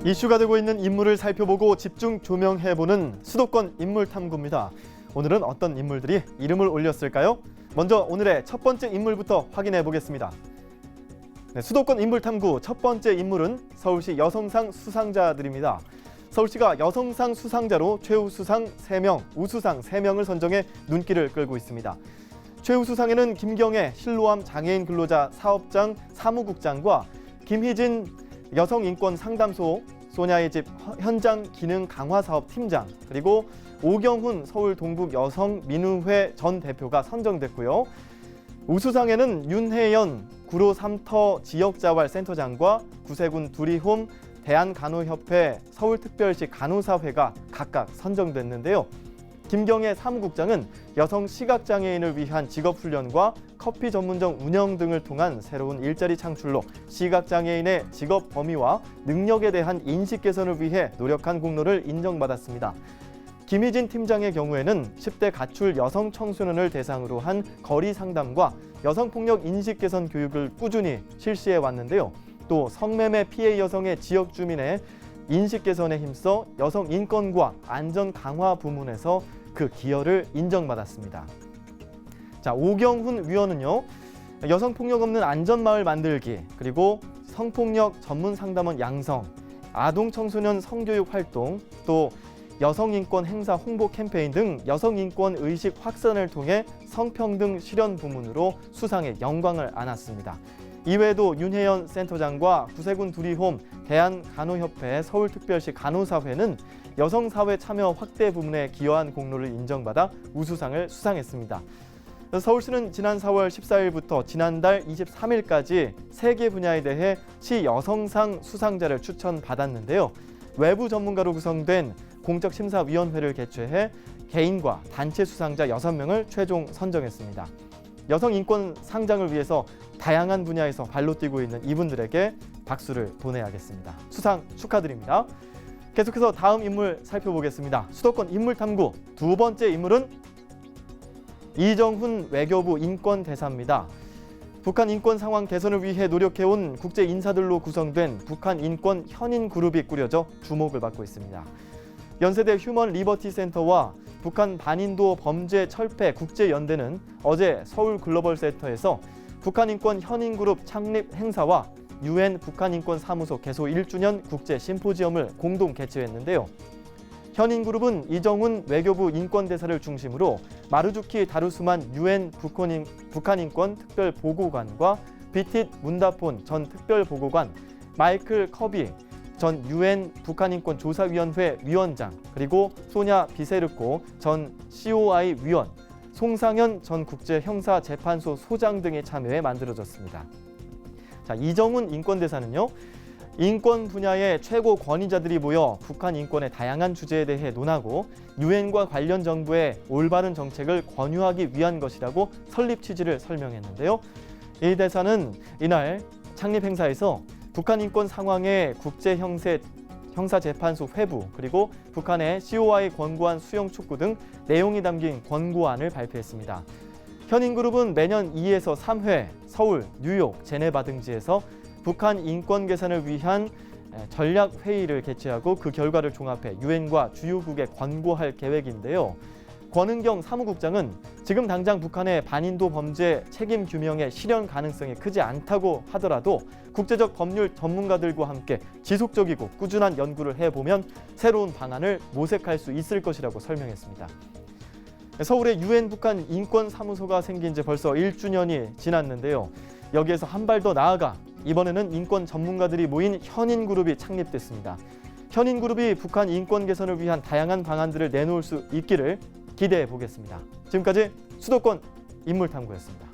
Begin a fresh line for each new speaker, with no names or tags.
이슈가 되고 있는 인물을 살펴보고 집중 조명해보는 수도권 인물탐구입니다. 오늘은 어떤 인물들이 이름을 올렸을까요? 먼저 오늘의 첫 번째 인물부터 확인해 보겠습니다. 수도권 인물탐구 첫 번째 인물은 서울시 여성상 수상자들입니다. 서울시가 여성상 수상자로 최우수상 3명, 우수상 3명을 선정해 눈길을 끌고 있습니다. 최우수상에는 김경애 실로암 장애인 근로자 사업장 사무국장과 김희진 여성인권상담소 소냐의 집 현장 기능 강화 사업 팀장, 그리고 오경훈 서울 동북 여성민우회 전 대표가 선정됐고요. 우수상에는 윤혜연 구로 3터 지역자활센터장과 구세군 두리홈 대한간호협회 서울특별시 간호사회가 각각 선정됐는데요. 김경애 사무국장은 여성 시각장애인을 위한 직업훈련과 커피 전문점 운영 등을 통한 새로운 일자리 창출로 시각장애인의 직업 범위와 능력에 대한 인식 개선을 위해 노력한 공로를 인정받았습니다. 김희진 팀장의 경우에는 10대 가출 여성 청소년을 대상으로 한 거리 상담과 여성폭력 인식 개선 교육을 꾸준히 실시해 왔는데요. 또 성매매 피해 여성의 지역 주민의 인식 개선에 힘써 여성 인권과 안전 강화 부문에서 그 기여를 인정받았습니다. 자, 오경훈 위원은요, 여성폭력 없는 안전마을 만들기, 그리고 성폭력 전문 상담원 양성, 아동 청소년 성교육 활동, 또 여성인권 행사 홍보 캠페인 등 여성인권 의식 확산을 통해 성평등 실현 부문으로 수상에 영광을 안았습니다. 이외에도 윤혜연 센터장과 구세군 두리홈 대한간호협회 서울특별시 간호사회는 여성사회 참여 확대 부문에 기여한 공로를 인정받아 우수상을 수상했습니다. 서울시는 지난 4월 14일부터 지난달 23일까지 3개 분야에 대해 시 여성상 수상자를 추천받았는데요. 외부 전문가로 구성된 공적심사위원회를 개최해 개인과 단체 수상자 6명을 최종 선정했습니다. 여성인권 상장을 위해서 다양한 분야에서 발로 뛰고 있는 이분들에게 박수를 보내야겠습니다. 수상 축하드립니다. 계속해서 다음 인물 살펴보겠습니다. 수도권 인물탐구 두 번째 인물은 이정훈 외교부 인권대사입니다. 북한 인권 상황 개선을 위해 노력해온 국제 인사들로 구성된 북한 인권 현인 그룹이 꾸려져 주목을 받고 있습니다. 연세대 휴먼 리버티 센터와 북한 반인도 범죄 철폐 국제연대는 어제 서울 글로벌 센터에서 북한 인권 현인 그룹 창립 행사와 UN 북한 인권 사무소 개소 1주년 국제 심포지엄을 공동 개최했는데요. 현인 그룹은 이정훈 외교부 인권대사를 중심으로 마루주키 다루스만 UN 북한 인권 특별 보고관과 비tit 문다폰 전 특별 보고관, 마이클 커비 전 UN 북한인권조사위원회 위원장, 그리고 소냐 비세르코 전 COI 위원, 송상현 전 국제형사재판소 소장 등의 참여에 만들어졌습니다. 자, 이정훈 인권대사는요, 인권 분야의 최고 권위자들이 모여 북한 인권의 다양한 주제에 대해 논하고 유엔과 관련 정부의 올바른 정책을 권유하기 위한 것이라고 설립 취지를 설명했는데요. 이 대사는 이날 창립 행사에서 북한 인권 상황의 국제형사재판소 회부, 그리고 북한의 COI 권고안 수용 촉구 등 내용이 담긴 권고안을 발표했습니다. 현인그룹은 매년 2에서 3회 서울, 뉴욕, 제네바 등지에서 북한 인권 개선을 위한 전략회의를 개최하고 그 결과를 종합해 유엔과 주요국에 권고할 계획인데요. 권은경 사무국장은 지금 당장 북한의 반인도 범죄 책임 규명의 실현 가능성이 크지 않다고 하더라도 국제적 법률 전문가들과 함께 지속적이고 꾸준한 연구를 해보면 새로운 방안을 모색할 수 있을 것이라고 설명했습니다. 서울에 UN 북한 인권사무소가 생긴 지 벌써 1주년이 지났는데요. 여기에서 한 발 더 나아가 이번에는 인권 전문가들이 모인 현인그룹이 창립됐습니다. 현인그룹이 북한 인권 개선을 위한 다양한 방안들을 내놓을 수 있기를 기대해 보겠습니다. 지금까지 수도권 인물탐구였습니다.